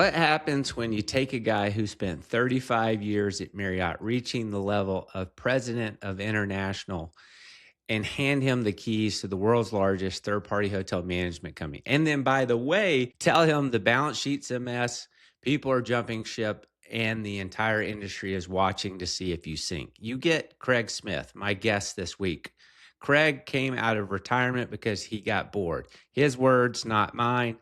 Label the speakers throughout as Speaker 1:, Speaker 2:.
Speaker 1: What happens when you take a guy who spent 35 years at Marriott, reaching the level of president of international, and hand him the keys to the world's largest third party hotel management company? And then, by the way, tell him the balance sheet's a mess, people are jumping ship, and the entire industry is watching to see if you sink. You get Craig Smith, my guest this week. Craig came out of retirement because he got bored. His words, not mine.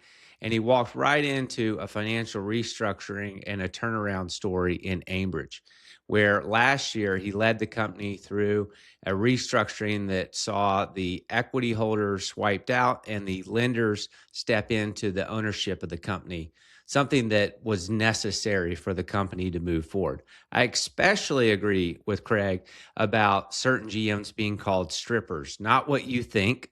Speaker 1: And he walked right into a financial restructuring and a turnaround story in Aimbridge, where last year he led the company through a restructuring that saw the equity holders wiped out and the lenders step into the ownership of the company, something that was necessary for the company to move forward. I especially agree with Craig about certain GMs being called strippers, not what you think.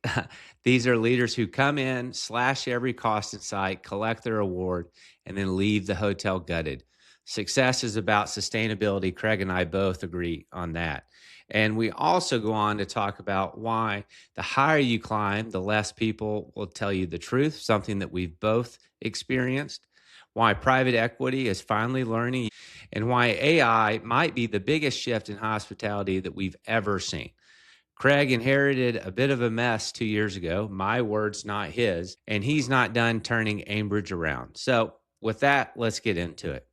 Speaker 1: These are leaders who come in, slash every cost in sight, collect their award, and then leave the hotel gutted. Success is about sustainability. Craig and I both agree on that. And we also go on to talk about why the higher you climb, the less people will tell you the truth, something that we've both experienced, why private equity is finally learning, and why AI might be the biggest shift in hospitality that we've ever seen. Craig inherited a bit of a mess 2 years ago, my words, not his, and he's not done turning Aimbridge around. So with that, let's get into it.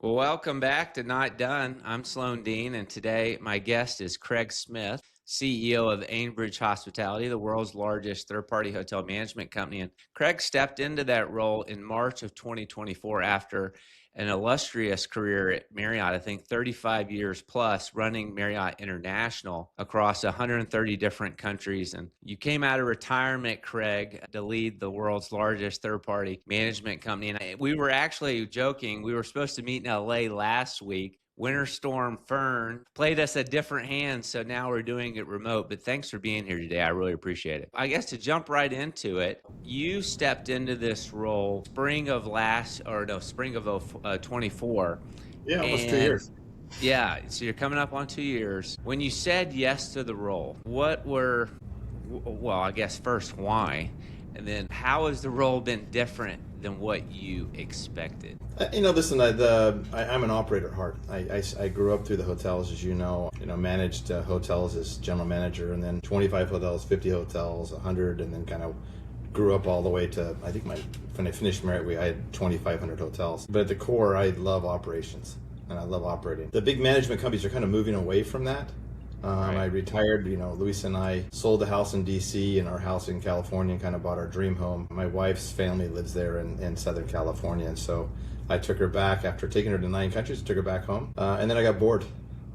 Speaker 1: Well, welcome back to Not Done. I'm Sloan Dean, and today my guest is Craig Smith, CEO of Aimbridge Hospitality, the world's largest third-party hotel management company. And Craig stepped into that role in March of 2024 after an illustrious career at Marriott, I think 35 years plus, running Marriott International across 130 different countries. And you came out of retirement, Craig, to lead the world's largest third-party management company. And we were actually joking, we were supposed to meet in LA last week. Winter Storm Fern played us a different hand, so now we're doing it remote. But thanks for being here today. I really appreciate it. I guess to jump right into it, you stepped into this role spring of 24.
Speaker 2: Yeah, almost 2 years.
Speaker 1: Yeah, so you're coming up on 2 years. When you said yes to the role, I guess first, why? And then how has the role been different than what you expected?
Speaker 2: Listen, I'm an operator at heart. I grew up through the hotels, as you know, managed hotels as general manager, and then 25 hotels, 50 hotels, 100, and then kind of grew up all the way to, I think when I finished Marriott, I had 2,500 hotels. But at the core, I love operations, and I love operating. The big management companies are kind of moving away from that.
Speaker 1: Right.
Speaker 2: I retired, Luis and I sold the house in DC and our house in California and kind of bought our dream home. My wife's family lives there in Southern California, and so I took her back after taking her to 9 countries, took her back home, and then I got bored.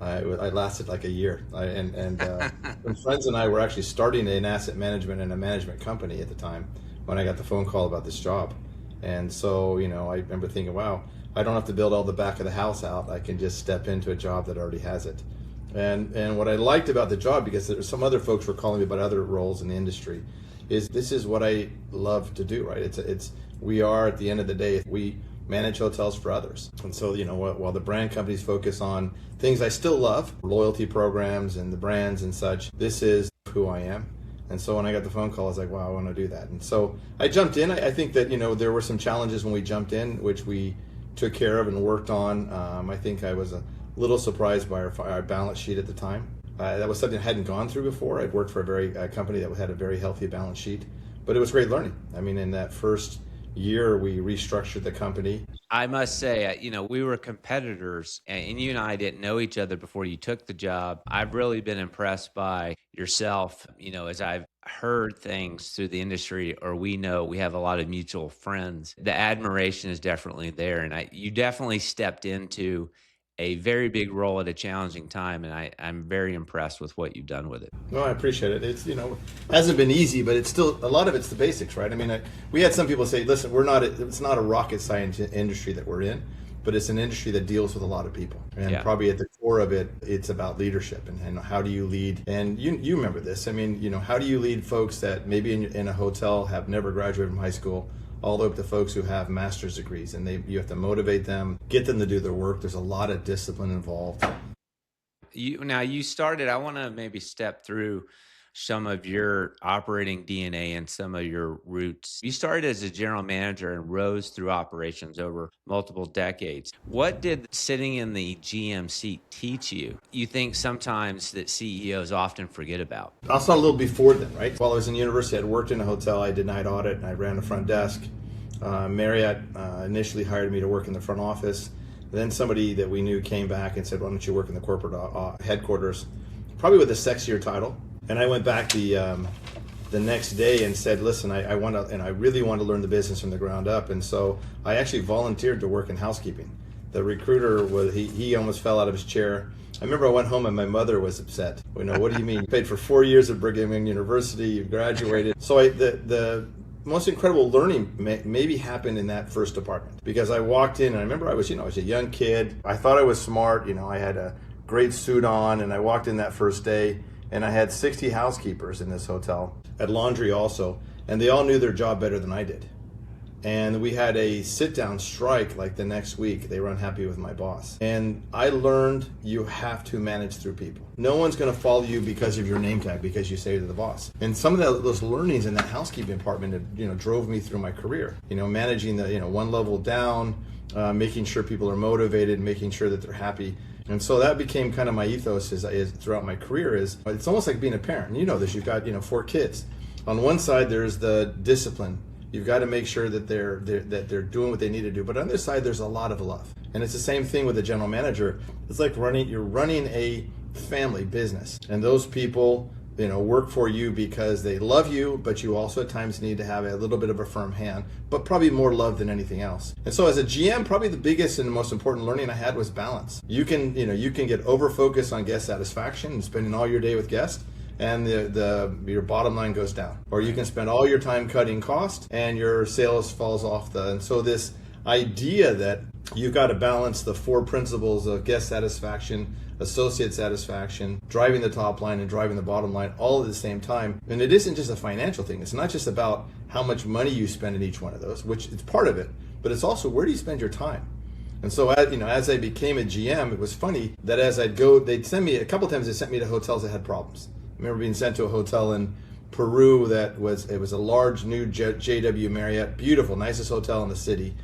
Speaker 2: I lasted like a year, some friends and I were actually starting an asset management and a management company at the time when I got the phone call about this job. And so, I remember thinking, wow, I don't have to build all the back of the house out. I can just step into a job that already has it. And what I liked about the job, because there were some other folks were calling me about other roles in the industry, is this is what I love to do, right? We are, at the end of the day, we manage hotels for others. And so, while the brand companies focus on things I still love, loyalty programs and the brands and such, this is who I am. And so when I got the phone call, I was like, wow, I want to do that. And so I jumped in. I think that, there were some challenges when we jumped in, which we took care of and worked on. I think I was a little surprised by our balance sheet at the time. That was something I hadn't gone through before. I'd worked for a company that had a very healthy balance sheet, but it was great learning. I mean, in that first year, we restructured the company.
Speaker 1: I must say, we were competitors, and you and I didn't know each other before you took the job. I've really been impressed by yourself, as I've heard things through the industry, or we have a lot of mutual friends. The admiration is definitely there, and you definitely stepped into a very big role at a challenging time, and I'm very impressed with what you've done with it.
Speaker 2: Well, I appreciate it. It's, hasn't been easy, but it's still, a lot of it's the basics, right? I mean, we had some people say, listen, it's not a rocket science industry that we're in, but it's an industry that deals with a lot of people. And probably at the core of it, it's about leadership and how do you lead? And you remember this. I mean, how do you lead folks that maybe in a hotel have never graduated from high school, all the way up to folks who have master's degrees, and you have to motivate them, get them to do their work. There's a lot of discipline involved.
Speaker 1: You started, I want to maybe step through some of your operating DNA and some of your roots. You started as a general manager and rose through operations over multiple decades. What did sitting in the GM seat teach you? You think sometimes that CEOs often forget about?
Speaker 2: I'll start a little before then, right? While I was in university, I'd worked in a hotel. I did night audit, and I ran the front desk. Marriott initially hired me to work in the front office. Then somebody that we knew came back and said, why don't you work in the corporate headquarters, probably with a sexier title. And I went back the next day and said, listen, I want to, and I really want to learn the business from the ground up. And so I actually volunteered to work in housekeeping. The recruiter he almost fell out of his chair. I remember I went home and my mother was upset. What do you mean? You paid for 4 years at Brigham Young University, you graduated. So the most incredible learning maybe happened in that first department, because I walked in and I remember I was a young kid. I thought I was smart. I had a great suit on, and I walked in that first day and I had 60 housekeepers in this hotel, at laundry also, and they all knew their job better than I did. And we had a sit-down strike like the next week. They were unhappy with my boss. And I learned you have to manage through people. No one's going to follow you because of your name tag, because you say to the boss. And some of those learnings in that housekeeping department, drove me through my career. Managing the, one level down, making sure people are motivated, making sure that they're happy. And so that became kind of my ethos is throughout my career. It's almost like being a parent. You know this. You've got 4 kids. On one side, there's the discipline. You've got to make sure that they're doing what they need to do. But on the other side, there's a lot of love. And it's the same thing with a general manager. It's like you're running a family business. And those people, work for you because they love you, but you also at times need to have a little bit of a firm hand, but probably more love than anything else. And so as a GM, probably the biggest and the most important learning I had was balance. You can get over-focused on guest satisfaction and spending all your day with guests, and your bottom line goes down. Or you can spend all your time cutting costs and your sales falls off. And so this idea that you've got to balance the 4 principles of guest satisfaction, associate satisfaction, driving the top line and driving the bottom line all at the same time. And it isn't just a financial thing. It's not just about how much money you spend in each one of those, which is part of it, but it's also where do you spend your time? And so, as I became a GM, it was funny that as I'd go, they'd send me, a couple times they sent me to hotels that had problems. I remember being sent to a hotel in Peru it was a large new JW Marriott, beautiful, nicest hotel in the city,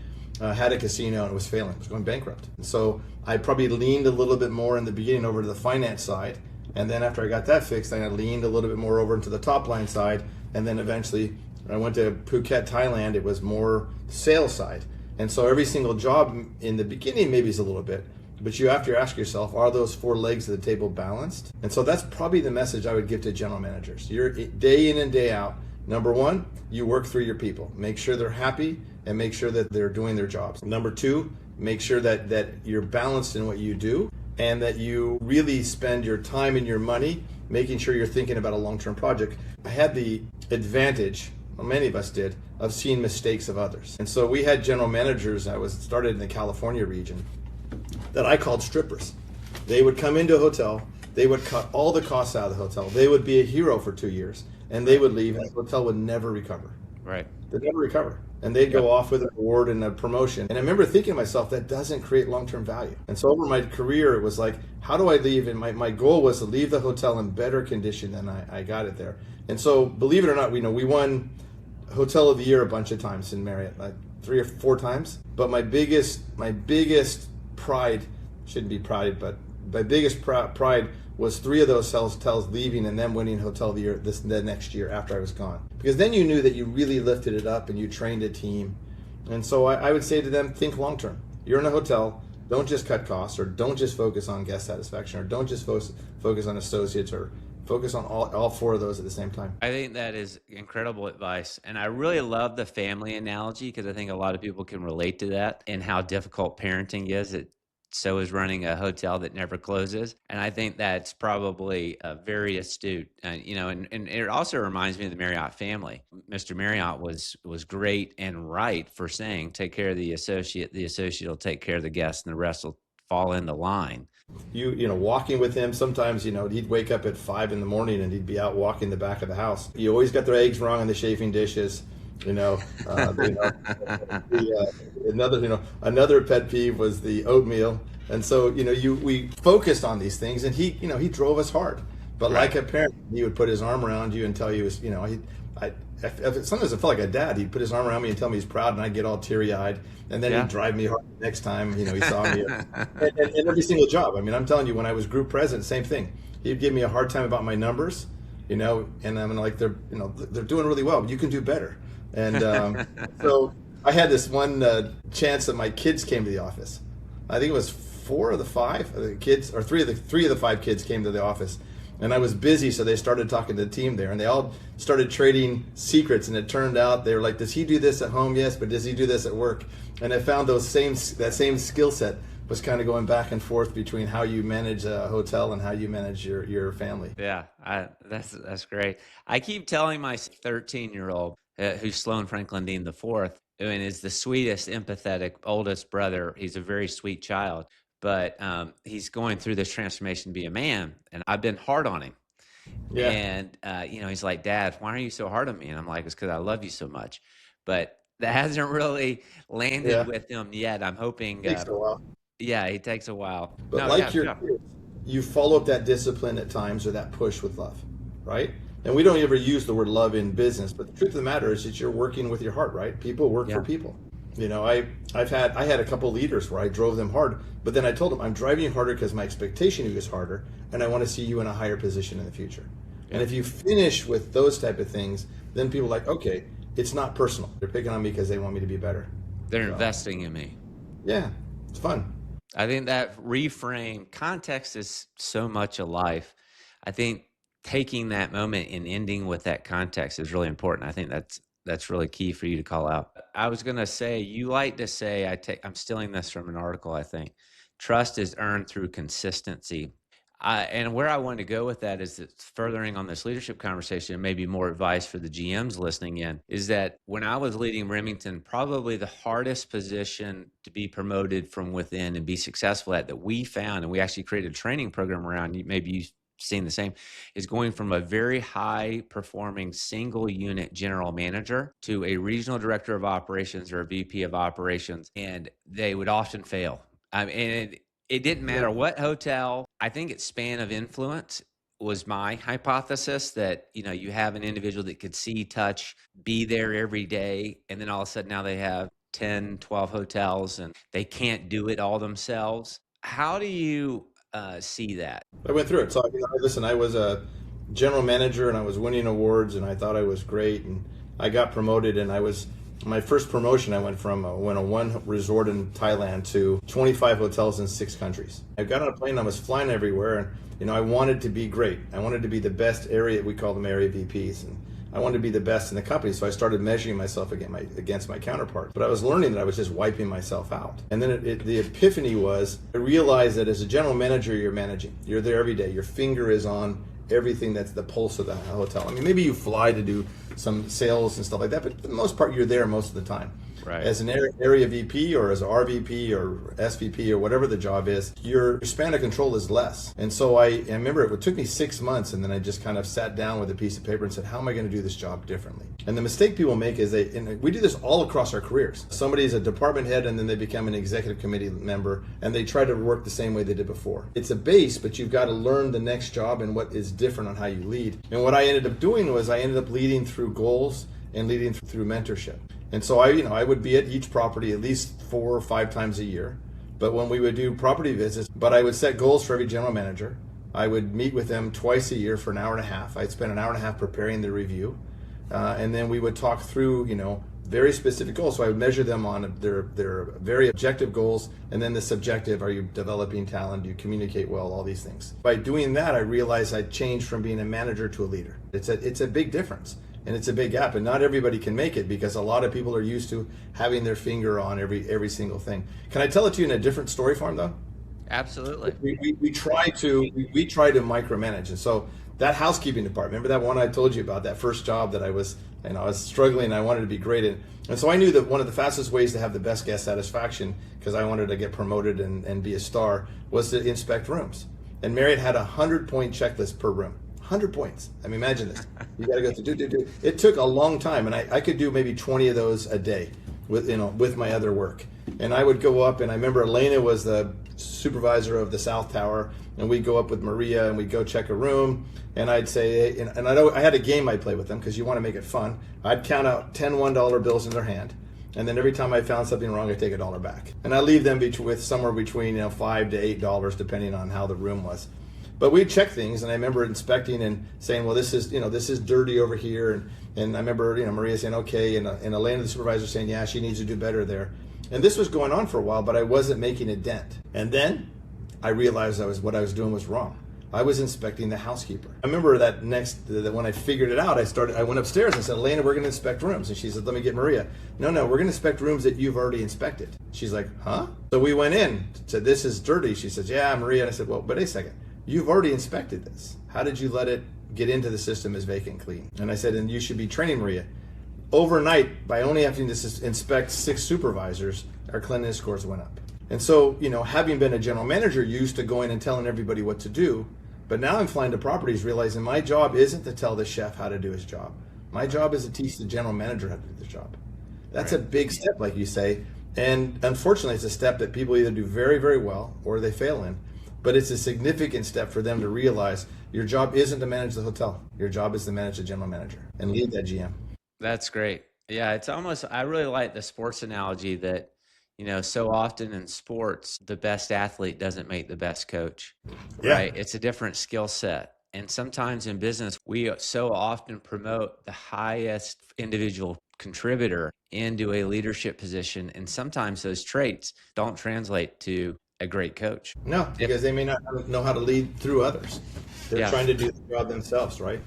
Speaker 2: had a casino and it was failing, it was going bankrupt. And so I probably leaned a little bit more in the beginning over to the finance side, and then after I got that fixed, then I leaned a little bit more over into the top line side, and then eventually when I went to Phuket, Thailand, it was more sales side. And so every single job in the beginning maybe is a little bit, but you have to ask yourself, are those 4 legs of the table balanced? And so that's probably the message I would give to general managers. You're day in and day out. Number 1, you work through your people. Make sure they're happy and make sure that they're doing their jobs. Number 2, make sure that you're balanced in what you do and that you really spend your time and your money making sure you're thinking about a long-term project. I had the advantage, well, many of us did, of seeing mistakes of others. And so we had general managers, I was started in the California region, that I called strippers. They would come into a hotel, they would cut all the costs out of the hotel, they would be a hero for 2 years, and they would leave and the hotel would never recover.
Speaker 1: Right.
Speaker 2: They'd never recover. And they'd go off with an award and a promotion. And I remember thinking to myself, that doesn't create long-term value. And so over my career, it was like, how do I leave? And my goal was to leave the hotel in better condition than I got it there. And so believe it or not, we won Hotel of the Year a bunch of times in Marriott, like 3 or 4 times. But my biggest pride, shouldn't be pride, but my biggest pride was 3 of those hotels leaving and then winning Hotel of the Year the next year after I was gone. Because then you knew that you really lifted it up and you trained a team. And so I would say to them, think long term. You're in a hotel, don't just cut costs, or don't just focus on guest satisfaction, or don't just focus on associates, or focus on all 4 of those at the same time.
Speaker 1: I think that is incredible advice. And I really love the family analogy because I think a lot of people can relate to that and how difficult parenting is. So is running a hotel that never closes. And I think that's probably very astute. And it also reminds me of the Marriott family. Mr. Marriott was great and right for saying, take care of the associate will take care of the guest, and the rest will fall into line.
Speaker 2: Walking with him, sometimes, he'd wake up at 5 in the morning and he'd be out walking the back of the house. He always got their eggs wrong on the chafing dishes. Another pet peeve was the oatmeal. And so, we focused on these things, and he drove us hard. But like
Speaker 1: Right.
Speaker 2: a parent, he would put his arm around you and tell you, sometimes I felt like a dad. He'd put his arm around me and tell me he's proud, and I'd get all teary eyed. And then he'd
Speaker 1: Yeah.
Speaker 2: drive me hard the next time, he saw me. And every single job. I mean, I'm telling you, when I was group president, same thing. He'd give me a hard time about my numbers, and I'm like, they're doing really well, but you can do better. And so I had this one chance that my kids came to the office. I think it was four of the five of the kids, or three of the five kids came to the office. And I was busy, so they started talking to the team there, and they all started trading secrets. And it turned out they were like, "Does he do this at home? Yes, but does he do this at work?" And I found that same skill set was kind of going back and forth between how you manage a hotel and how you manage your family.
Speaker 1: Yeah, that's great. I keep telling my 13-year-old, who's Sloan Franklin Dean the fourth, and is the sweetest, empathetic oldest brother. He's a very sweet child, but he's going through this transformation to be a man, and I've been hard on him.
Speaker 2: Yeah,
Speaker 1: And he's like, "Dad, why are you so hard on me?" And I'm like, "It's because I love you so much." But that hasn't really landed
Speaker 2: yeah,
Speaker 1: with him yet. I'm hoping.
Speaker 2: takes a while.
Speaker 1: Yeah, it takes a while.
Speaker 2: But
Speaker 1: No, yeah,
Speaker 2: like your
Speaker 1: yeah,
Speaker 2: kids, you follow up that discipline at times, or that push with love, right? And we don't ever use the word love in business, but the truth of the matter is that you're working with your heart, right? People work for
Speaker 1: yeah.
Speaker 2: people. I had a couple leaders where I drove them hard, but then I told them, I'm driving you harder because my expectation of you is harder, and I want to see you in a higher position in the future.
Speaker 1: Yeah.
Speaker 2: And if you finish with those type of things, then people are like, okay, it's not personal. They're picking on me because they want me to be better.
Speaker 1: They're
Speaker 2: So,
Speaker 1: investing in me.
Speaker 2: yeah, it's fun.
Speaker 1: I think that reframe context is so much of life. I think taking that moment and ending with that context is really important. I think that's really key for you to call out. I was going to say, you like to say, I'm stealing this from an article, I think. Trust is earned through consistency. And where I want to go with that is that furthering on this leadership conversation, and maybe more advice for the GMs listening in, is that when I was leading Remington, probably the hardest position to be promoted from within and be successful at that we found, and we actually created a training program around, maybe you've seen the same, is going from a very high performing single unit general manager to a regional director of operations or a VP of operations. And they would often fail. And it didn't
Speaker 2: Yeah.
Speaker 1: matter what hotel. I think its span of influence was my hypothesis that, you have an individual that could see, touch, be there every day. And then all of a sudden now they have 10, 12 hotels and they can't do it all themselves. How do you see that?
Speaker 2: I went through it. So, listen, I was a general manager and I was winning awards and I thought I was great. And I got promoted, and my first promotion, I went from a one resort in Thailand to 25 hotels in 6 countries. I got on a plane and I was flying everywhere, and I wanted to be great. I wanted to be the best area, we call them area VPs, and I wanted to be the best in the company. So I started measuring myself against my counterpart. But I was learning that I was just wiping myself out. And then the epiphany was, I realized that as a general manager, you're managing. You're there every day. Your finger is on everything that's the pulse of the hotel. I mean, maybe you fly to do some sales and stuff like that, but for the most part, you're there most of the time.
Speaker 1: Right.
Speaker 2: As an area VP or as an RVP or SVP or whatever the job is, your span of control is less. And so I remember it took me 6 months, and then I just kind of sat down with a piece of paper and said, how am I going to do this job differently? And the mistake people make is and we do this all across our careers. Somebody's a department head and then they become an executive committee member and they try to work the same way they did before. It's a base, but you've got to learn the next job and what is different on how you lead. And what I ended up doing was I ended up leading through goals and leading through mentorship. And so I would be at each property at least 4 or 5 times a year. But when we would do property visits, I would set goals for every general manager. I would meet with them twice a year for an hour and a half. I'd spend an hour and a half preparing the review. And then we would talk through, very specific goals. So I would measure them on their very objective goals, and then the subjective, are you developing talent, do you communicate well, all these things. By doing that, I realized I changed from being a manager to a leader. It's a big difference. And it's a big gap, and not everybody can make it because a lot of people are used to having their finger on every single thing. Can I tell it to you in a different story form, though?
Speaker 1: Absolutely.
Speaker 2: We try to micromanage, and so that housekeeping department. Remember that one I told you about, that first job that I was struggling. And I wanted to be great in, and so I knew that one of the fastest ways to have the best guest satisfaction, because I wanted to get promoted and be a star, was to inspect rooms. And Marriott had a 100-point checklist per room. 100 points. I mean, imagine this. You got to go through, do. It took a long time, and I could do maybe 20 of those a day with my other work. And I would go up, and I remember Elena was the supervisor of the South Tower, and we'd go up with Maria and we'd go check a room, and I'd say, and I know I had a game I'd play with them because you want to make it fun. I'd count out 10 $1 bills in their hand, and then every time I found something wrong, I'd take $1 back, and I leave them with somewhere between $5 to $8 depending on how the room was. But we'd check things, and I remember inspecting and saying, well, this is dirty over here, and I remember Maria saying okay, and Elena, the supervisor, saying yeah, she needs to do better there. And this was going on for a while, but I wasn't making a dent. And then I realized what I was doing was wrong. I was inspecting the housekeeper. I remember that when I figured it out, I went upstairs and said, Elena, we're going to inspect rooms. And she said, let me get Maria. No, we're going to inspect rooms that you've already inspected. She's like, huh? So we went in, said, this is dirty. She says, yeah, Maria. And I said, well, but wait a second. You've already inspected this. How did you let it get into the system as vacant clean? And I said, and you should be training Maria. Overnight, by only having to inspect 6 supervisors, our cleanliness scores went up. And so, having been a general manager, used to going and telling everybody what to do, but now I'm flying to properties realizing my job isn't to tell the chef how to do his job. My job is to teach the general manager how to do the job. That's right. A big step, like you say, and unfortunately it's a step that people either do very, very well or they fail in. But it's a significant step for them to realize your job isn't to manage the hotel. Your job is to manage the general manager and lead that GM.
Speaker 1: That's great. Yeah, it's almost, I really like the sports analogy that, so often in sports, the best athlete doesn't make the best coach, right? It's a different skill set. And sometimes in business, we so often promote the highest individual contributor into a leadership position. And sometimes those traits don't translate to a great coach.
Speaker 2: No, because they may not know how to lead through others. They're trying to do the job themselves, right?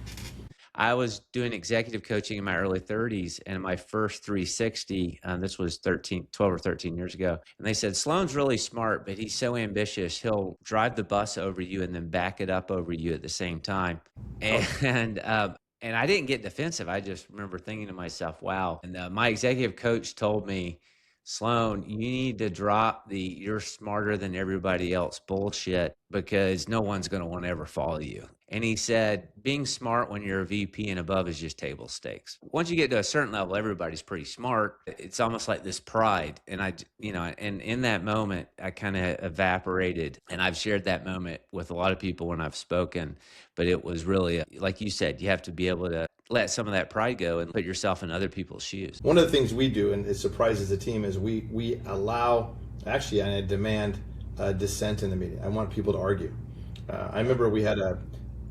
Speaker 1: I was doing executive coaching in my early 30s, and my first 360, this was 12 or 13 years ago, and they said, Sloan's really smart, but he's so ambitious, he'll drive the bus over you and then back it up over you at the same time. And I didn't get defensive. I just remember thinking to myself, wow. And my executive coach told me, Sloan, you need to drop the you're smarter than everybody else bullshit, because no one's going to want to ever follow you. And he said, being smart when you're a VP and above is just table stakes. Once you get to a certain level, everybody's pretty smart. It's almost like this pride. And and in that moment, I kind of evaporated. And I've shared that moment with a lot of people when I've spoken. But it was really, like you said, you have to be able to let some of that pride go and put yourself in other people's shoes.
Speaker 2: One of the things we do, and it surprises the team, is we allow, actually, I demand dissent in the meeting. I want people to argue. I remember we had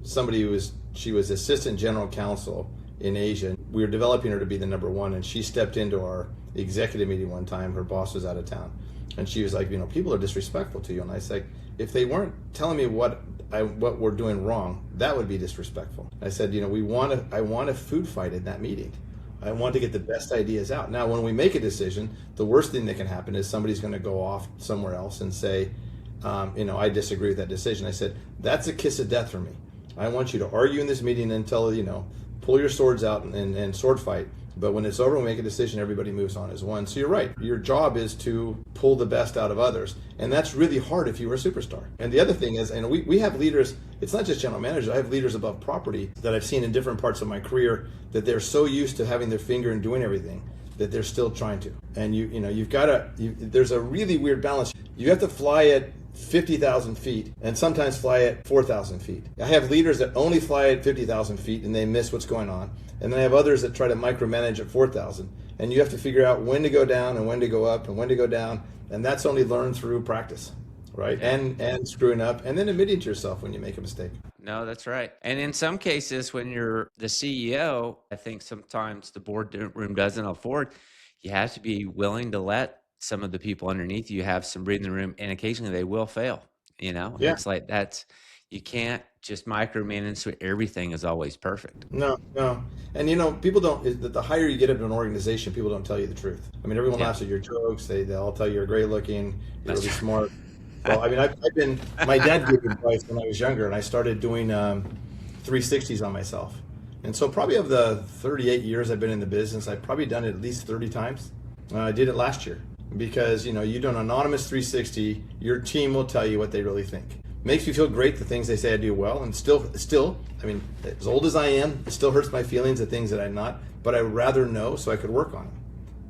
Speaker 2: somebody she was assistant general counsel in Asia. We were developing her to be the number one, and she stepped into our executive meeting one time. Her boss was out of town, and she was like, people are disrespectful to you. And I said, if they weren't telling me what we're doing wrong, that would be disrespectful. I said, I want a food fight in that meeting. I want to get the best ideas out. Now, when we make a decision, the worst thing that can happen is somebody's going to go off somewhere else and say, I disagree with that decision. I said, that's a kiss of death for me. I want you to argue in this meeting until, pull your swords out and sword fight. But when it's over, we make a decision, everybody moves on as one. So you're right. Your job is to pull the best out of others. And that's really hard if you were a superstar. And the other thing is, we have leaders, it's not just general managers, I have leaders above property that I've seen in different parts of my career that they're so used to having their finger and doing everything that they're still trying to. And you've got to, there's a really weird balance. You have to fly at 50,000 feet and sometimes fly at 4,000 feet. I have leaders that only fly at 50,000 feet and they miss what's going on. And then I have others that try to micromanage at 4,000. And you have to figure out when to go down and when to go up and when to go down. And that's only learned through practice, right? And screwing up and then admitting to yourself when you make a mistake.
Speaker 1: No, that's right. And in some cases, when you're the CEO, I think sometimes the boardroom doesn't afford, you have to be willing to let some of the people underneath you have some breathing room, and occasionally they will fail. It's like you can't just micromanage so everything is always perfect.
Speaker 2: No. And people don't, the higher you get into an organization, people don't tell you the truth. I mean, everyone laughs at your jokes. They all tell you you're great looking, you're really smart. Well, I mean, my dad gave advice when I was younger, and I started doing 360s on myself. And so probably of the 38 years I've been in the business, I've probably done it at least 30 times. I did it last year because, you do an anonymous 360, your team will tell you what they really think. Makes me feel great, the things they say I do well, and still, I mean, as old as I am, it still hurts my feelings of things that I'm not, but I would rather know so I could work on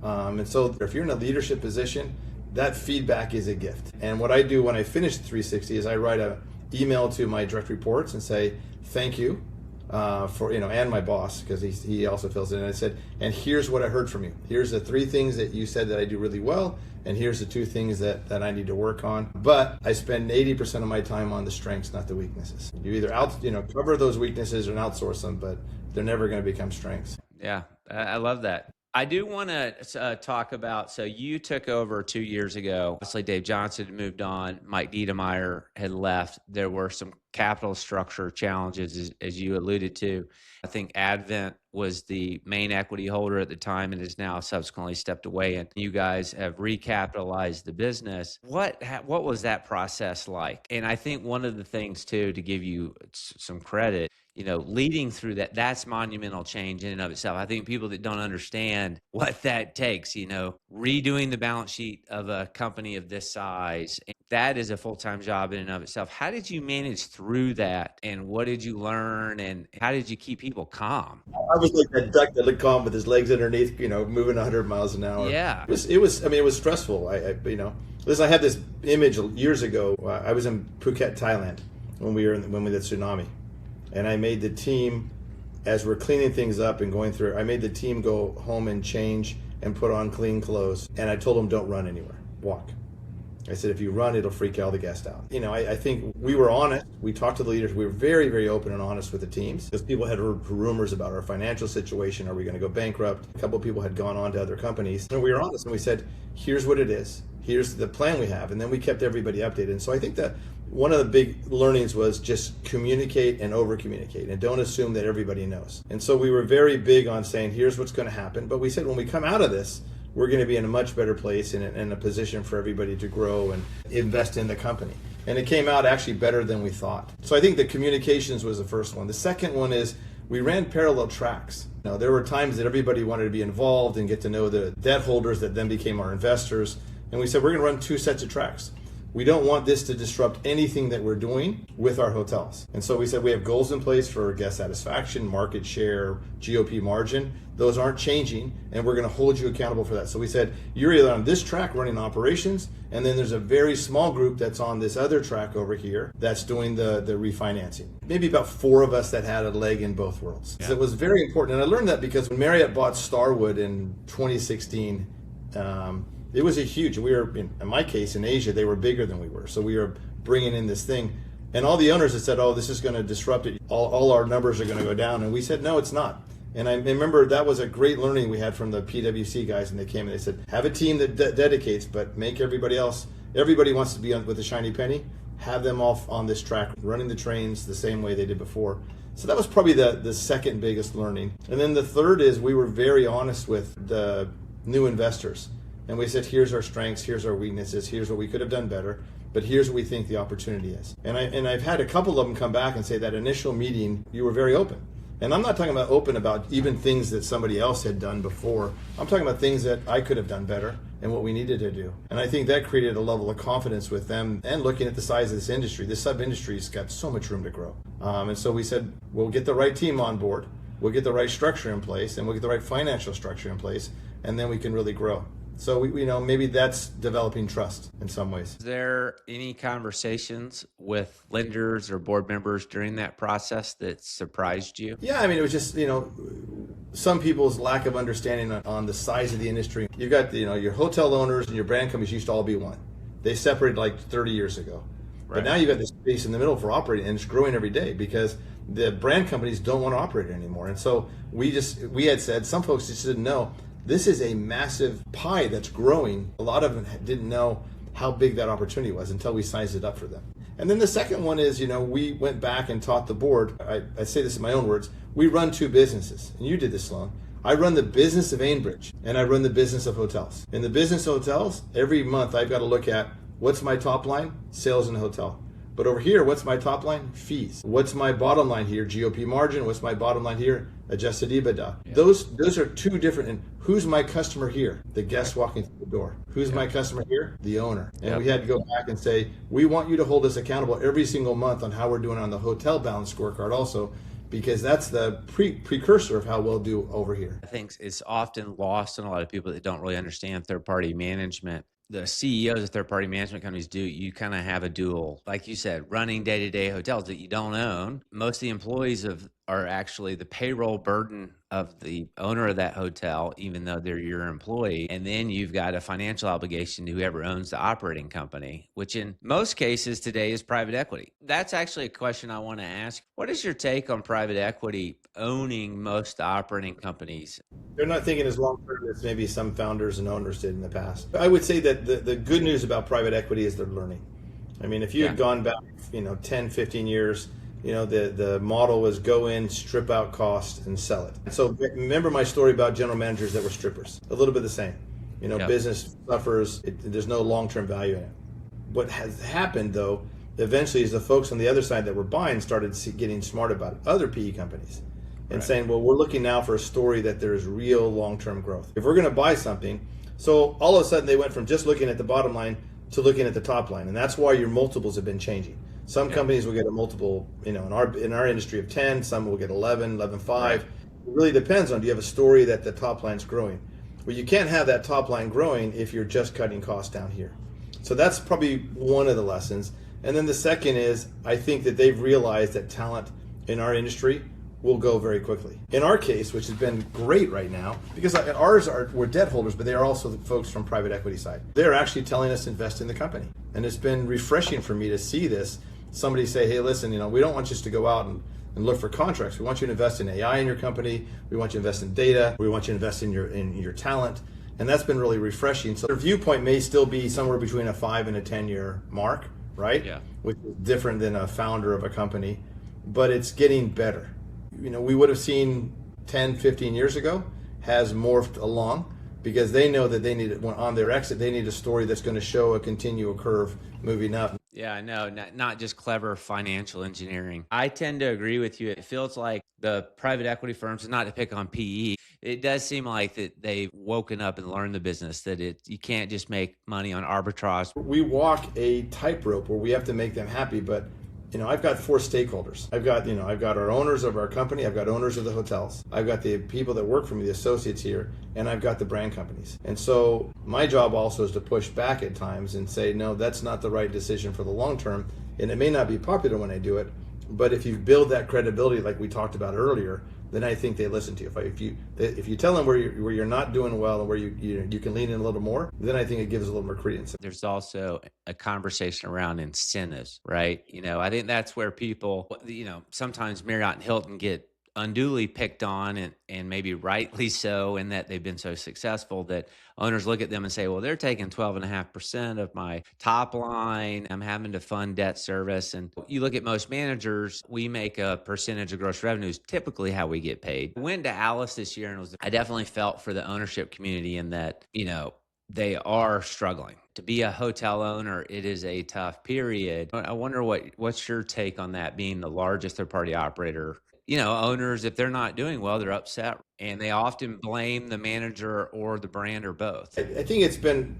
Speaker 2: them. And so if you're in a leadership position, that feedback is a gift. And what I do when I finish the 360 is I write an email to my direct reports and say, thank you for, and my boss, because he also fills in. And I said, and here's what I heard from you. Here's the 3 things that you said that I do really well. And here's the 2 things that I need to work on. But I spend 80% of my time on the strengths, not the weaknesses. You either cover those weaknesses or outsource them, but they're never going to become strengths.
Speaker 1: Yeah, I love that. I do want to talk about, so you took over 2 years ago. Obviously, Dave Johnson had moved on. Mike Diedemeyer had left. There were some capital structure challenges, as you alluded to. I think Advent was the main equity holder at the time and has now subsequently stepped away. And you guys have recapitalized the business. What was that process like? And I think one of the things, too, to give you some credit, leading through that's monumental change in and of itself. I think people that don't understand what that takes, redoing the balance sheet of a company of this size, that is a full-time job in and of itself. How did you manage through that? And what did you learn? And how did you keep people calm?
Speaker 2: I was like that duck that looked calm with his legs underneath, moving 100 miles an hour.
Speaker 1: Yeah.
Speaker 2: It was stressful. Listen, I had this image years ago. I was in Phuket, Thailand when we had tsunami. And I made the team, as we're cleaning things up and going through, I made the team go home and change and put on clean clothes. And I told them, don't run anywhere, walk. I said, if you run, it'll freak all the guests out. I think we were honest. We talked to the leaders. We were very, very open and honest with the teams, because people had heard rumors about our financial situation. Are we going to go bankrupt? A couple of people had gone on to other companies. And we were honest, and we said, here's what it is. Here's the plan we have. And then we kept everybody updated. And so I think that one of the big learnings was just communicate and over-communicate, and don't assume that everybody knows. And so we were very big on saying, here's what's going to happen. But we said, when we come out of this, we're going to be in a much better place and in a position for everybody to grow and invest in the company. And it came out actually better than we thought. So I think the communications was the first one. The second one is we ran parallel tracks. There were times that everybody wanted to be involved and get to know the debt holders that then became our investors. And we said, we're going to run 2 sets of tracks. We don't want this to disrupt anything that we're doing with our hotels. And so we said we have goals in place for guest satisfaction, market share, GOP margin. Those aren't changing, and we're going to hold you accountable for that. So we said, you're either on this track running operations, and then there's a very small group that's on this other track over here that's doing the refinancing. Maybe about 4 of us that had a leg in both worlds. Yeah. So it was very important. And I learned that because when Marriott bought Starwood in 2016, it was a huge, we were, in my case, in Asia, they were bigger than we were. So we were bringing in this thing. And all the owners had said, oh, this is going to disrupt it. All our numbers are going to go down. And we said, no, it's not. And I remember that was a great learning we had from the PwC guys. And they came and they said, have a team that dedicates, but make everybody wants to be with a shiny penny. Have them all on this track, running the trains the same way they did before. So that was probably the second biggest learning. And then the third is we were very honest with the new investors. And we said, here's our strengths, here's our weaknesses, here's what we could have done better, but here's what we think the opportunity is. And I've had a couple of them come back and say that initial meeting, you were very open. And I'm not talking about open about even things that somebody else had done before. I'm talking about things that I could have done better and what we needed to do. And I think that created a level of confidence with them, and looking at the size of this industry. This sub-industry's got so much room to grow. And so we said, we'll get the right team on board, we'll get the right structure in place, and we'll get the right financial structure in place, and then we can really grow. So we maybe that's developing trust in some ways.
Speaker 1: Is there any conversations with lenders or board members during that process that surprised you?
Speaker 2: Yeah, it was just, some people's lack of understanding on the size of the industry. You've got, your hotel owners and your brand companies used to all be one. They separated like 30 years ago. Right. But now you've got this space in the middle for operating, and it's growing every day because the brand companies don't want to operate anymore. And so we had said, some folks just didn't know, this is a massive pie that's growing. A lot of them didn't know how big that opportunity was until we sized it up for them. And then the second one is, we went back and taught the board. I say this in my own words. We run 2 businesses, and you did this, Sloan. I run the business of Aimbridge, and I run the business of hotels. In the business of hotels, every month I've got to look at what's my top line, sales in the hotel. But over here, what's my top line? Fees. What's my bottom line here? GOP margin. What's my bottom line here? Adjusted EBITDA. Yeah. Those are 2 different. And who's my customer here? The guest walking through the door. Who's my customer here? The owner. And we had to go back and say, we want you to hold us accountable every single month on how we're doing on the hotel balance scorecard also, because that's the precursor of how we'll do over here.
Speaker 1: I think it's often lost on a lot of people that don't really understand third-party management. the CEOs of third party management companies do, you kind of have a dual, like you said, running day to day hotels that you don't own. Most of the employees are actually the payroll burden of the owner of that hotel, even though they're your employee. And then you've got a financial obligation to whoever owns the operating company, which in most cases today is private equity. That's actually a question I want to ask. What is your take on private equity owning most operating companies?
Speaker 2: They're not thinking as long term as maybe some founders and owners did in the past. I would say that the good news about private equity is they're learning. I mean, if you had gone back, 10, 15 years, the model was go in, strip out cost, and sell it. So remember my story about general managers that were strippers. A little bit the same. Business suffers. There's no long-term value in it. What has happened, though, eventually is the folks on the other side that were buying started getting smart about it, other PE companies, and saying, well, we're looking now for a story that there's real long-term growth. If we're going to buy something, so all of a sudden they went from just looking at the bottom line to looking at the top line, and that's why your multiples have been changing. Some companies will get a multiple, in our industry of 10, some will get 11, 11.5. Right. It really depends on, do you have a story that the top line's growing? Well, you can't have that top line growing if you're just cutting costs down here. So that's probably one of the lessons. And then the second is, I think that they've realized that talent in our industry will go very quickly. In our case, which has been great right now, because we're debt holders, but they are also the folks from private equity side. They're actually telling us to invest in the company. And it's been refreshing for me to see this. Somebody say, hey, listen, we don't want you just to go out and look for contracts. We want you to invest in AI in your company. We want you to invest in data. We want you to invest in your talent. And that's been really refreshing. So their viewpoint may still be somewhere between a 5 and a 10-year mark, right? Yeah. Which is different than a founder of a company, but it's getting better. We would have seen 10, 15 years ago has morphed along because they know that they need, on their exit, they need a story that's going to show a continual curve moving up.
Speaker 1: Yeah, no, not just clever financial engineering. I tend to agree with you. It feels like the private equity firms, not to pick on PE, it does seem like that they've woken up and learned the business, that you can't just make money on arbitrage.
Speaker 2: We walk a tightrope where we have to make them happy, but I've got 4 stakeholders. I've got our owners of our company. I've got owners of the hotels. I've got the people that work for me, the associates here, and I've got the brand companies. And so my job also is to push back at times and say, no, that's not the right decision for the long term. And it may not be popular when I do it, but if you build that credibility like we talked about earlier, then I think they listen to you. If you tell them where you're not doing well and where you can lean in a little more, then I think it gives a little more credence.
Speaker 1: There's also a conversation around incentives, right? I think that's where people, sometimes Marriott and Hilton get unduly picked on, and maybe rightly so, in that they've been so successful that owners look at them and say, well, they're taking 12.5% of my top line. I'm having to fund debt service. And you look at most managers, we make a percentage of gross revenues, typically how we get paid. I went to Alice this year, and I definitely felt for the ownership community in that, they are struggling. To be a hotel owner, it is a tough period. I wonder what's your take on that, being the largest third-party operator? Owners, if they're not doing well, they're upset, and they often blame the manager or the brand or both.
Speaker 2: I think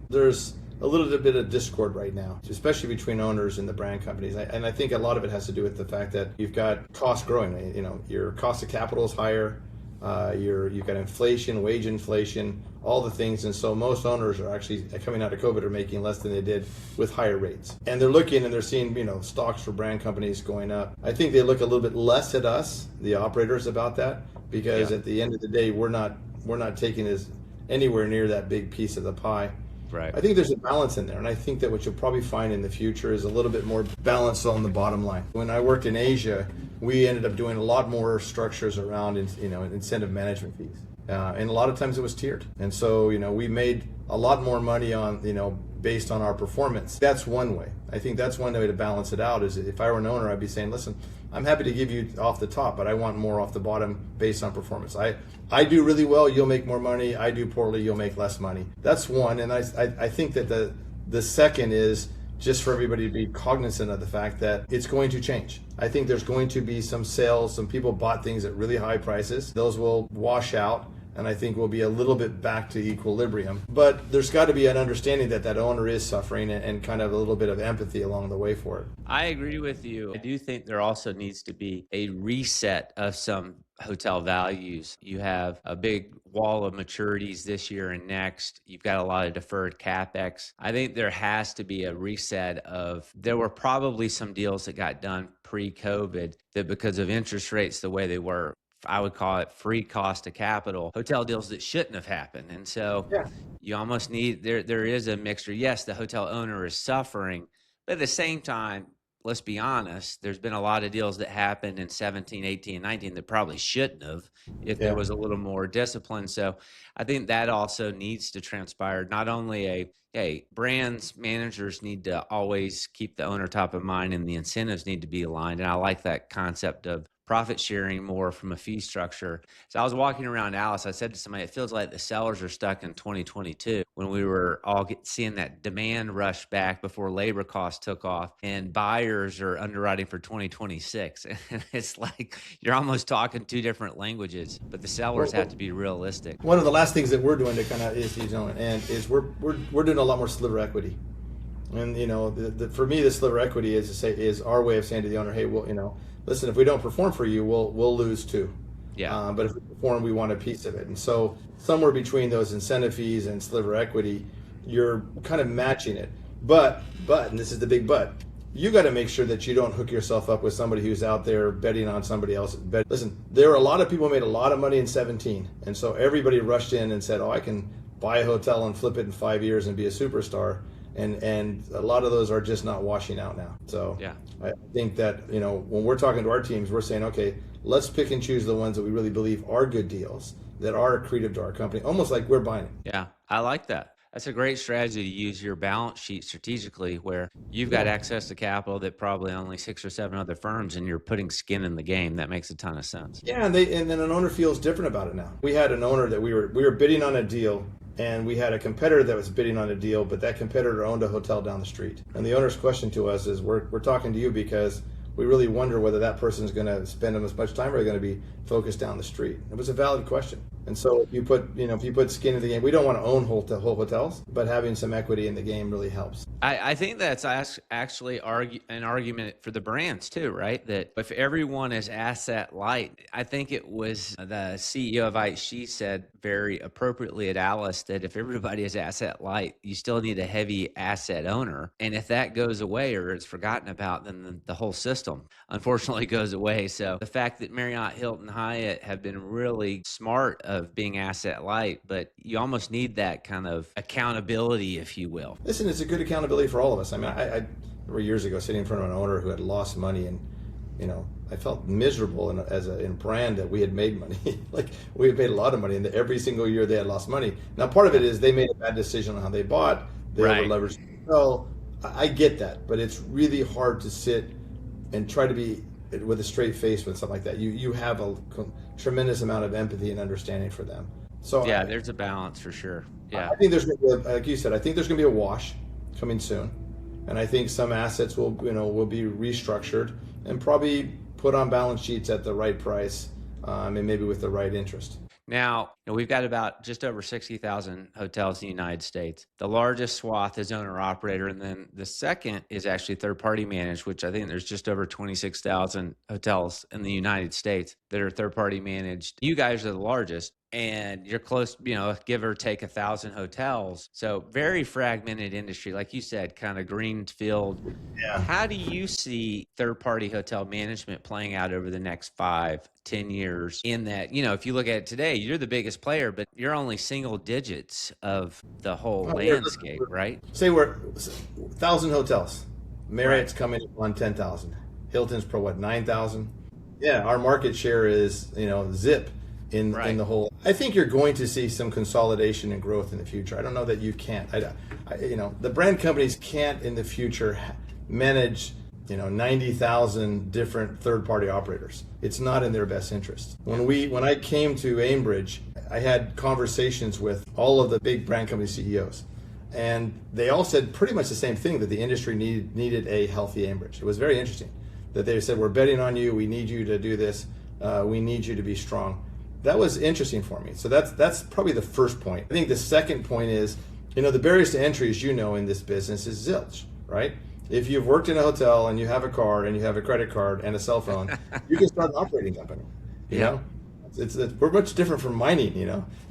Speaker 2: there's a little bit of discord right now, especially between owners and the brand companies. And I think a lot of it has to do with the fact that you've got costs growing. Your cost of capital is higher. You've got inflation, wage inflation, all the things. And so most owners are actually, coming out of COVID, are making less than they did with higher rates. And they're looking and they're seeing, stocks for brand companies going up. I think they look a little bit less at us, the operators, about that, because at the end of the day, we're not taking anywhere near that big piece of the pie.
Speaker 1: Right.
Speaker 2: I think there's a balance in there, and I think that what you'll probably find in the future is a little bit more balance on the bottom line. When I worked in Asia, we ended up doing a lot more structures around, incentive management fees, and a lot of times it was tiered. And so, we made a lot more money on, based on our performance. That's one way. I think that's one way to balance it out. Is if I were an owner, I'd be saying, listen, I'm happy to give you off the top, but I want more off the bottom based on performance. I do really well, you'll make more money. I do poorly, you'll make less money. That's one. And I think that the second is just for everybody to be cognizant of the fact that it's going to change. I think there's going to be some sales. Some people bought things at really high prices. Those will wash out. and I think we'll be a little bit back to equilibrium. But there's got to be an understanding that that owner is suffering, and kind of a little bit of empathy along the way for it.
Speaker 1: I agree with you. I do think there also needs to be a reset of some hotel values. You have a big wall of maturities this year and next. You've got a lot of deferred capex. I think there has to be a reset of, there were probably some deals that got done pre-COVID that, because of interest rates the way they were, I would call it free cost of capital, hotel deals that shouldn't have happened. And so
Speaker 2: Yeah.
Speaker 1: you almost need, there is a mixture. Yes, the hotel owner is suffering, but at the same time, let's be honest, there's been a lot of deals that happened in 17, 18, 19 that probably shouldn't have if there
Speaker 2: Yeah.
Speaker 1: was a little more discipline. So I think that also needs to transpire. Not only brands, managers need to always keep the owner top of mind, and the incentives need to be aligned. And I like that concept of profit sharing more from a fee structure. So I was walking around Dallas. I said to somebody, it feels like the sellers are stuck in 2022 when we were all seeing that demand rush back before labor costs took off, and buyers are underwriting for 2026. And it's like you're almost talking two different languages, but the sellers have to be realistic.
Speaker 2: One of the last things that we're doing to kind of is we're doing a lot more sliver equity. And for me, the sliver equity is our way of saying to the owner, hey, well, listen, if we don't perform for you, we'll lose too.
Speaker 1: Yeah.
Speaker 2: But if we perform, we want a piece of it. And so somewhere between those incentive fees and sliver equity, you're kind of matching it. But, and this is the big but, you got to make sure that you don't hook yourself up with somebody who's out there betting on somebody else's bet. Listen, there are a lot of people who made a lot of money in 17. And so everybody rushed in and said, oh, I can buy a hotel and flip it in 5 years and be a superstar. And a lot of those are just not washing out now. So
Speaker 1: Yeah.
Speaker 2: I think that, when we're talking to our teams, we're saying, okay, let's pick and choose the ones that we really believe are good deals, that are accretive to our company, almost like we're buying it.
Speaker 1: Yeah, I like that. That's a great strategy to use your balance sheet strategically, where you've got access to capital that probably only 6 or 7 other firms, and you're putting skin in the game. That makes a ton of sense.
Speaker 2: Yeah, and then an owner feels different about it now. We had an owner that we were bidding on a deal, and we had a competitor that was bidding on a deal, but that competitor owned a hotel down the street. And the owner's question to us is, we're talking to you because we really wonder whether that person is going to spend as much time or they're going to be focused down the street. It was a valid question. And so if you put skin in the game, we don't want to own whole hotels, but having some equity in the game really helps.
Speaker 1: I think that's actually an argument for the brands too, right? That if everyone is asset light, I think it was the CEO of IHG said very appropriately at Alice that if everybody is asset light, you still need a heavy asset owner. And if that goes away or it's forgotten about, then the whole system unfortunately goes away. So the fact that Marriott, Hilton, Hyatt have been really smart of being asset light, but you almost need that kind of accountability, if you will.
Speaker 2: Listen, it's a good accountability for all of us. I mean, I remember years ago sitting in front of an owner who had lost money, and I felt miserable in a brand that we had made money. Like, we had made a lot of money, and every single year they had lost money. Now, part of it is they made a bad decision on how they bought. They over-leveraged. So I get that, but it's really hard to sit and try to be with a straight face with something like that. You have a tremendous amount of empathy and understanding for them. So
Speaker 1: yeah, there's a balance for sure. Yeah,
Speaker 2: I think there's going to be, like you said, I think there's going to be a wash coming soon, and I think some assets will be restructured and probably put on balance sheets at the right price, and maybe with the right interest.
Speaker 1: Now, we've got about just over 60,000 hotels in the United States. The largest swath is owner-operator, and then the second is actually third-party managed, which I think there's just over 26,000 hotels in the United States that are third-party managed. You guys are the largest, and you're close, give or take 1,000 hotels. So very fragmented industry, like you said, kind of greenfield.
Speaker 2: Yeah.
Speaker 1: How do you see third-party hotel management playing out over the next 5-10 years in that, if you look at it today, you're the biggest player, but you're only single digits of the whole landscape, right?
Speaker 2: Say we're 1,000 hotels. Marriott's coming on 10,000. Hilton's 9,000. Yeah, our market share is, zip in the whole. I think you're going to see some consolidation and growth in the future. I don't know that you can't. The brand companies can't in the future manage 90,000 different third-party operators. It's not in their best interest. When I came to Aimbridge, I had conversations with all of the big brand company CEOs, and they all said pretty much the same thing, that the industry needed a healthy Aimbridge. It was very interesting that they said, we're betting on you, we need you to do this, we need you to be strong. that was interesting for me. So that's probably the first point. I think the second point is, the barriers to entry, as you know, in this business is zilch, right? If you've worked in a hotel and you have a car and you have a credit card and a cell phone, you can start an operating company. You know, we're much different from mining.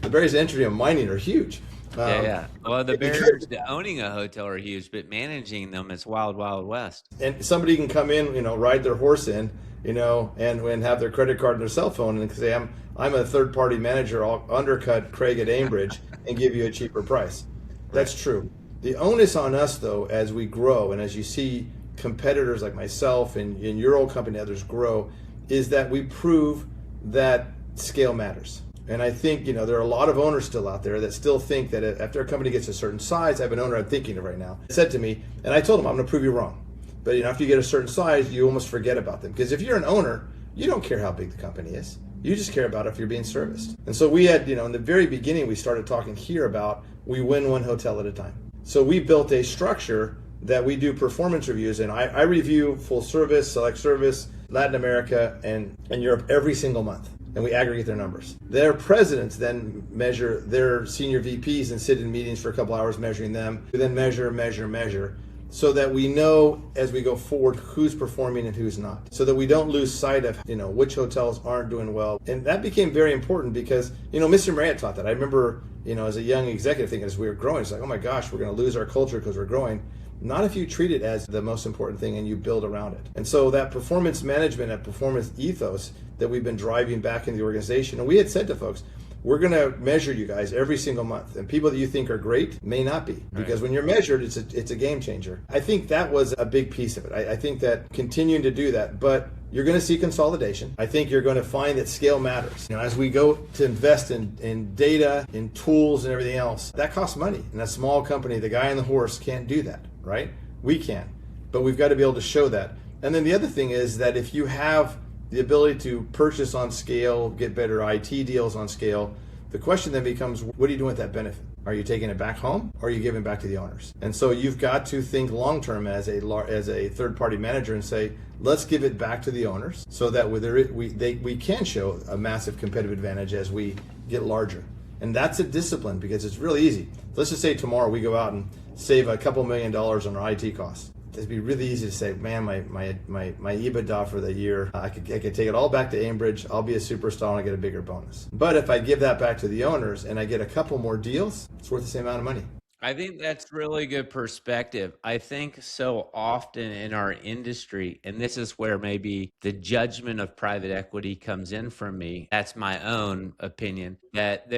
Speaker 2: The barriers to entry in mining are huge.
Speaker 1: Well, the barriers to owning a hotel are huge, but managing them is wild, wild west.
Speaker 2: And somebody can come in, ride their horse in, and have their credit card and their cell phone and say, I'm a third party manager. I'll undercut Craig at Aimbridge and give you a cheaper price. That's true. The onus on us, though, as we grow and as you see competitors like myself and in your old company and others grow, is that we prove that scale matters. And I think, there are a lot of owners still out there that still think that after a company gets a certain size, I have an owner I'm thinking of right now, said to me, and I told him, I'm going to prove you wrong. But after you get a certain size, you almost forget about them. Because if you're an owner, you don't care how big the company is. You just care about if you're being serviced. And so we had, in the very beginning, we started talking here about we win one hotel at a time. So we built a structure that we do performance reviews, and I review full service, select service, Latin America, and Europe every single month. And we aggregate their numbers. Their presidents then measure their senior VPs and sit in meetings for a couple hours measuring them. We then measure, so that we know as we go forward who's performing and who's not. So that we don't lose sight of, which hotels aren't doing well. And that became very important because, Mr. Marriott taught that. I remember, as a young executive thinking as we were growing, it's like, oh my gosh, we're going to lose our culture because we're growing. Not if you treat it as the most important thing and you build around it. And so that performance management and performance ethos that we've been driving back in the organization, and we had said to folks, we're going to measure you guys every single month. And people that you think are great may not be. Because when you're measured, it's a game changer. I think that was a big piece of it. I think that continuing to do that, but you're going to see consolidation. I think you're going to find that scale matters. As we go to invest in data, in tools and everything else, that costs money. And a small company, the guy on the horse can't do that, right? We can. But we've got to be able to show that. And then the other thing is that if you have the ability to purchase on scale, get better IT deals on scale, the question then becomes, what are you doing with that benefit? Are you taking it back home or are you giving it back to the owners? And so you've got to think long-term as a third-party manager and say, let's give it back to the owners so that we can show a massive competitive advantage as we get larger. And that's a discipline because it's really easy. Let's just say tomorrow we go out and save a couple $1 million on our IT costs. It'd be really easy to say, man, my EBITDA for the year, I could take it all back to Aimbridge. I'll be a superstar and I get a bigger bonus. But if I give that back to the owners and I get a couple more deals, it's worth the same amount of money.
Speaker 1: I think that's really good perspective. I think so often in our industry, and this is where maybe the judgment of private equity comes in from me. That's my own opinion, that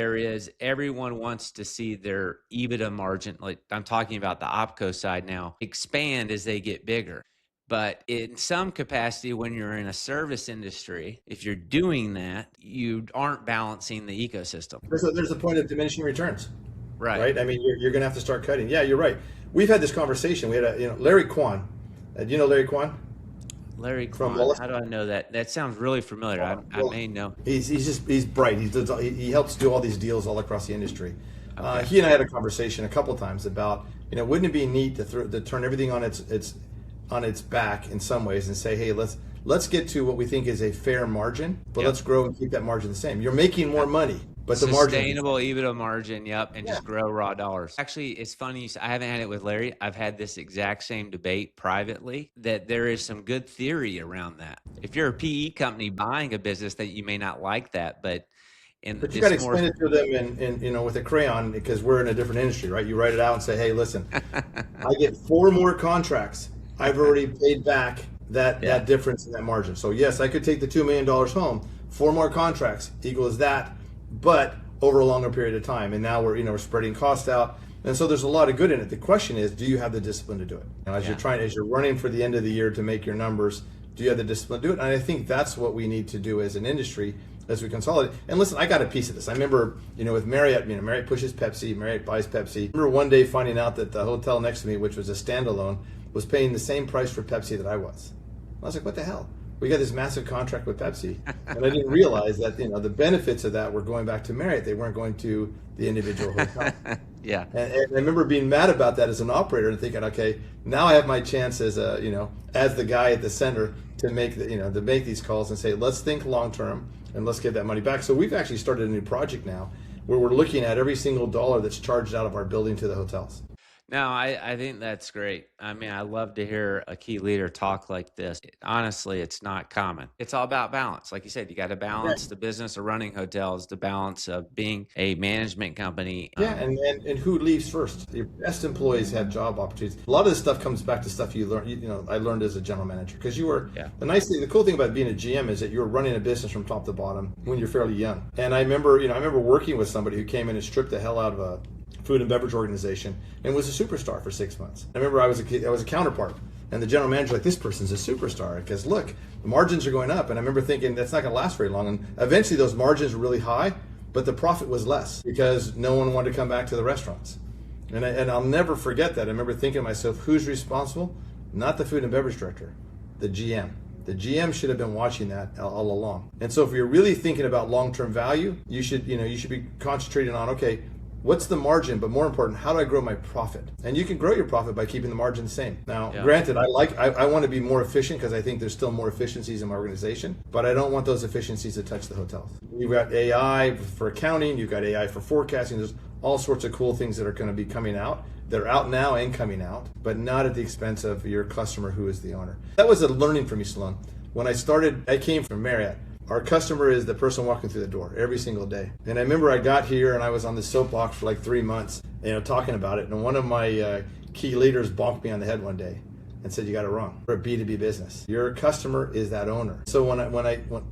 Speaker 1: everyone wants to see their EBITDA margin, like I'm talking about the OpCo side now, expand as they get bigger. But in some capacity, when you're in a service industry, if you're doing that, you aren't balancing the ecosystem.
Speaker 2: There's a point of diminishing returns.
Speaker 1: Right.
Speaker 2: I mean, you're going to have to start cutting. Yeah, you're right. We've had this conversation. We had Larry Kwan. Do you know Larry Kwan?
Speaker 1: Larry Kwan. How do I know that? That sounds really familiar. I may know.
Speaker 2: He's bright. He helps do all these deals all across the industry. Okay. He and I had a conversation a couple of times about, wouldn't it be neat to turn everything on its back in some ways and say, hey, let's get to what we think is a fair margin, but let's grow and keep that margin the same. You're making more money. But the
Speaker 1: sustainable EBITDA margin, and just grow raw dollars. Actually, it's funny. I haven't had it with Larry. I've had this exact same debate privately, that there is some good theory around that. If you're a PE company buying a business, that you may not like that, but
Speaker 2: you got to explain it to them in with a crayon, because we're in a different industry, right? You write it out and say, hey, listen, I get 4 more contracts. I've already paid back that difference in that margin. So yes, I could take the $2 million home. 4 more contracts equals that, but over a longer period of time. And now we're spreading costs out. And so there's a lot of good in it. The question is, do you have the discipline to do it? As you're running for the end of the year to make your numbers, do you have the discipline to do it? And I think that's what we need to do as an industry as we consolidate. And listen, I got a piece of this. I remember, with Marriott, Marriott pushes Pepsi, Marriott buys Pepsi. I remember one day finding out that the hotel next to me, which was a standalone, was paying the same price for Pepsi that I was. I was like, what the hell? We got this massive contract with Pepsi, and I didn't realize that the benefits of that were going back to Marriott. They weren't going to the individual hotel.
Speaker 1: Yeah.
Speaker 2: And I remember being mad about that as an operator and thinking, okay, now I have my chance as the guy at the center to make to make these calls and say, let's think long term and let's get that money back. So we've actually started a new project now where we're looking at every single dollar that's charged out of our building to the hotels.
Speaker 1: No, I think that's great. I mean, I love to hear a key leader talk like this. Honestly, it's not common. It's all about balance. Like you said, you got to balance the business of running hotels, the balance of being a management company.
Speaker 2: Yeah, and who leaves first? Your best employees have job opportunities. A lot of this stuff comes back to stuff you learn. I learned as a general manager because you were the cool thing about being a GM is that you're running a business from top to bottom when you're fairly young. And I remember working with somebody who came in and stripped the hell out of a food and beverage organization and was a superstar for 6 months. I remember I was a counterpart, and the general manager like, this person's a superstar because look, the margins are going up. And I remember thinking that's not going to last very long. And eventually those margins were really high, but the profit was less because no one wanted to come back to the restaurants. And I'll never forget that. I remember thinking to myself, who's responsible? Not the food and beverage director, the GM. The GM should have been watching that all along. And so if you're really thinking about long-term value, you should be concentrating on, okay, what's the margin? But more important, how do I grow my profit? And you can grow your profit by keeping the margin the same. Now, granted, I want to be more efficient because I think there's still more efficiencies in my organization, but I don't want those efficiencies to touch the hotels. You've got AI for accounting, you've got AI for forecasting. There's all sorts of cool things that are going to be coming out. They're out now and coming out, but not at the expense of your customer who is the owner. That was a learning for me, Sloan. When I started, I came from Marriott. Our customer is the person walking through the door every single day. And I remember I got here and I was on the soapbox for like 3 months, talking about it. And one of my key leaders bonked me on the head one day and said, you got it wrong. We're a B2B business. Your customer is that owner. So when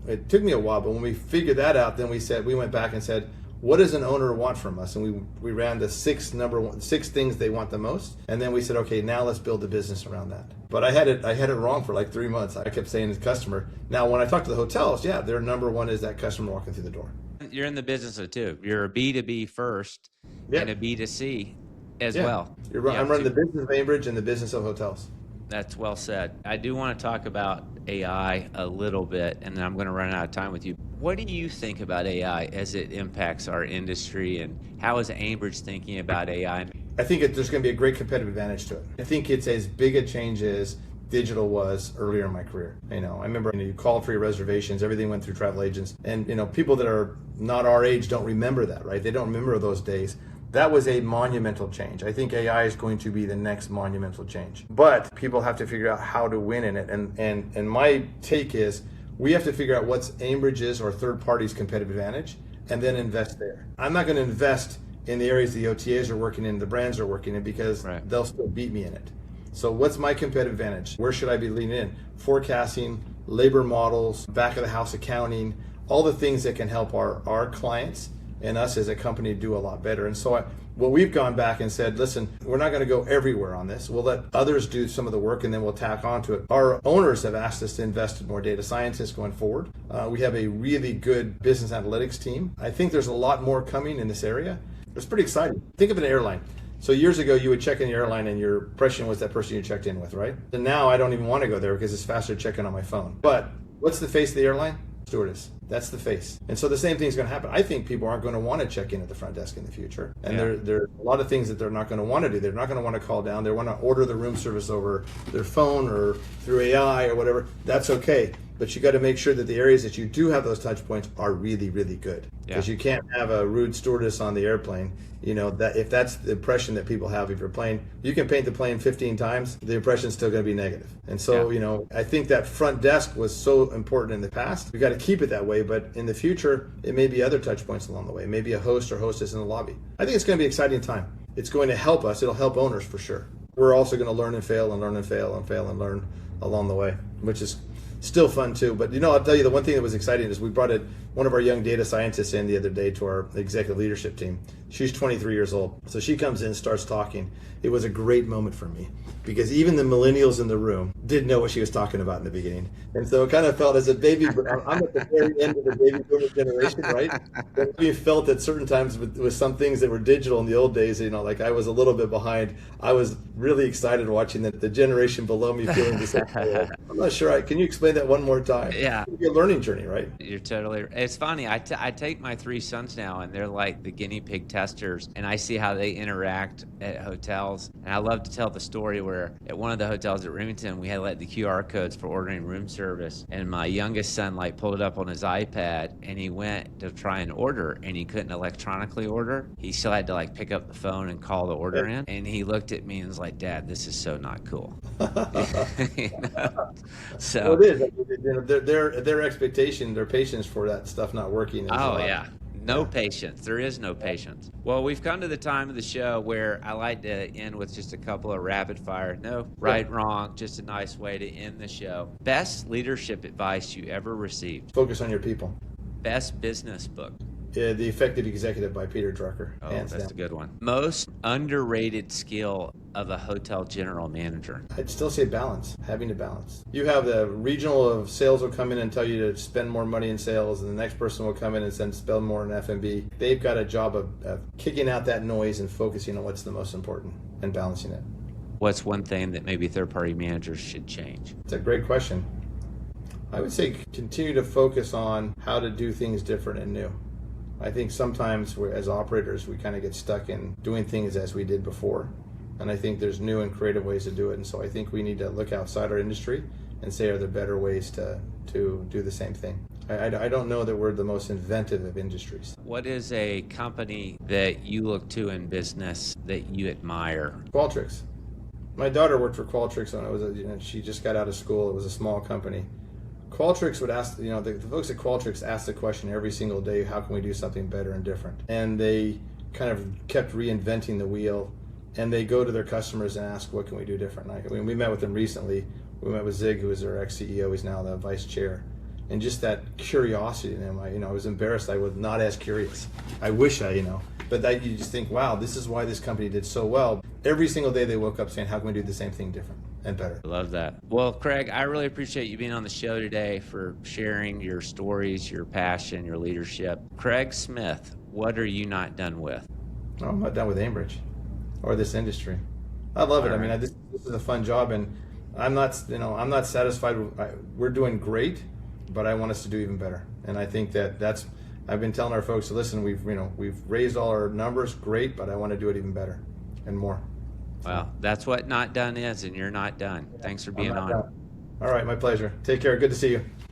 Speaker 2: it took me a while, but when we figured that out, then we went back and said, what does an owner want from us? And we ran the six things they want the most. And then we said, okay, now let's build a business around that. But I had it wrong for like 3 months. I kept saying to the customer. Now, when I talk to the hotels, their number one is that customer walking through the door.
Speaker 1: You're in the business of two. You're a B2B first and a B2C as well.
Speaker 2: You're right. I'm running the business of Aimbridge and the business of hotels.
Speaker 1: That's well said. I do want to talk about AI a little bit, and then I'm going to run out of time with you. What do you think about AI as it impacts our industry, and how is Aimbridge thinking about AI?
Speaker 2: I think there's going to be a great competitive advantage to it. I think it's as big a change as digital was earlier in my career. I remember you called for your reservations, everything went through travel agents, and people that are not our age don't remember that, right? They don't remember those days. That was a monumental change. I think AI is going to be the next monumental change. But people have to figure out how to win in it. And my take is we have to figure out what's Aimbridge's or third party's competitive advantage and then invest there. I'm not going to invest in the areas the OTAs are working in, the brands are working in, because they'll still beat me in it. So what's my competitive advantage? Where should I be leaning in? Forecasting, labor models, back of the house accounting, all the things that can help our clients and us as a company do a lot better. And so what we've gone back and said, listen, we're not going to go everywhere on this. We'll let others do some of the work and then we'll tack onto it. Our owners have asked us to invest in more data scientists going forward. We have a really good business analytics team. I think there's a lot more coming in this area. It's pretty exciting. Think of an airline. So years ago, you would check in the airline and your impression was that person you checked in with, right? And now I don't even want to go there because it's faster to check in on my phone. But what's the face of the airline? Stewardess. That's the face. And so the same thing is going to happen. I think people aren't going to want to check in at the front desk in the future. And there are a lot of things that they're not going to want to do. They're not going to want to call down. They want to order the room service over their phone or through AI or whatever. That's okay. But you got to make sure that the areas that you do have those touch points are really, really good. Because you can't have a rude stewardess on the airplane. That if that's the impression that people have of your plane, you can paint the plane 15 times, the impression's still going to be negative. And so, I think that front desk was so important in the past. We got to keep it that way, but in the future, it may be other touch points along the way. Maybe a host or hostess in the lobby. I think it's going to be an exciting time. It's going to help us. It'll help owners for sure. We're also going to learn and fail and learn and fail and fail and learn along the way, which is still fun too. But I'll tell you, the one thing that was exciting is we brought one of our young data scientists in the other day to our executive leadership team. She's 23 years old. So she comes in, starts talking. It was a great moment for me because even the millennials in the room didn't know what she was talking about in the beginning. And so it kind of felt as a baby, I'm at the very end of the baby boomer generation, right? But we felt at certain times with some things that were digital in the old days, like I was a little bit behind. I was really excited watching the generation below me feeling the same I'm not sure. Can you explain that one more time?
Speaker 1: Yeah.
Speaker 2: It's a learning journey, right?
Speaker 1: You're totally. It's funny. I take my three sons now, and they're like the guinea pig testers, and I see how they interact at hotels. And I love to tell the story where at one of the hotels at Remington, we had like the QR codes for ordering room service, and my youngest son like pulled it up on his iPad, and he went to try and order, and he couldn't electronically order. He still had to like pick up the phone and call the order in. And he looked at me and was like, "Dad, this is so not cool." You know? So.
Speaker 2: Well, it is. You know, their expectation, their patience for that stuff not working. Is
Speaker 1: Oh, yeah. No patience. There is no patience. Well, we've come to the time of the show where I like to end with just a couple of rapid fire. No right, wrong, just a nice way to end the show. Best leadership advice you ever received?
Speaker 2: Focus on your people.
Speaker 1: Best business book?
Speaker 2: The Effective Executive by Peter Drucker.
Speaker 1: Oh, that's a good one. Most underrated skill of a hotel general manager?
Speaker 2: I'd still say balance, having to balance. You have the regional of sales will come in and tell you to spend more money in sales, and the next person will come in and spend more in F&B. They've got a job of kicking out that noise and focusing on what's the most important and balancing it.
Speaker 1: What's one thing that maybe third-party managers should change?
Speaker 2: It's a great question. I would say continue to focus on how to do things different and new. I think sometimes as operators, we kind of get stuck in doing things as we did before. And I think there's new and creative ways to do it. And so I think we need to look outside our industry and say, are there better ways to do the same thing? I don't know that we're the most inventive of industries.
Speaker 1: What is a company that you look to in business that you admire?
Speaker 2: Qualtrics. My daughter worked for Qualtrics when she just got out of school. It was a small company. Qualtrics would ask, the folks at Qualtrics asked the question every single day, how can we do something better and different? And they kind of kept reinventing the wheel, and they go to their customers and ask, what can we do different? We met with them recently. We met with Zig, who was their ex-CEO. He's now the vice chair. And just that curiosity in him, I was embarrassed. I was not as curious. I wish but you just think, wow, this is why this company did so well. Every single day they woke up saying, how can we do the same thing different and better?
Speaker 1: I love that. Well, Craig, I really appreciate you being on the show today, for sharing your stories, your passion, your leadership. Craig Smith, what are you not done with?
Speaker 2: No, I'm not done with Aimbridge or this industry. I love it.
Speaker 1: All
Speaker 2: I mean, this is a fun job, and I'm not satisfied. We're doing great, but I want us to do even better. And I think that's. I've been telling our folks to listen. We've raised all our numbers, great, but I want to do it even better and more.
Speaker 1: Well, that's what not done is, and you're not done. Thanks for being on.
Speaker 2: All right, my pleasure. Take care. Good to see you.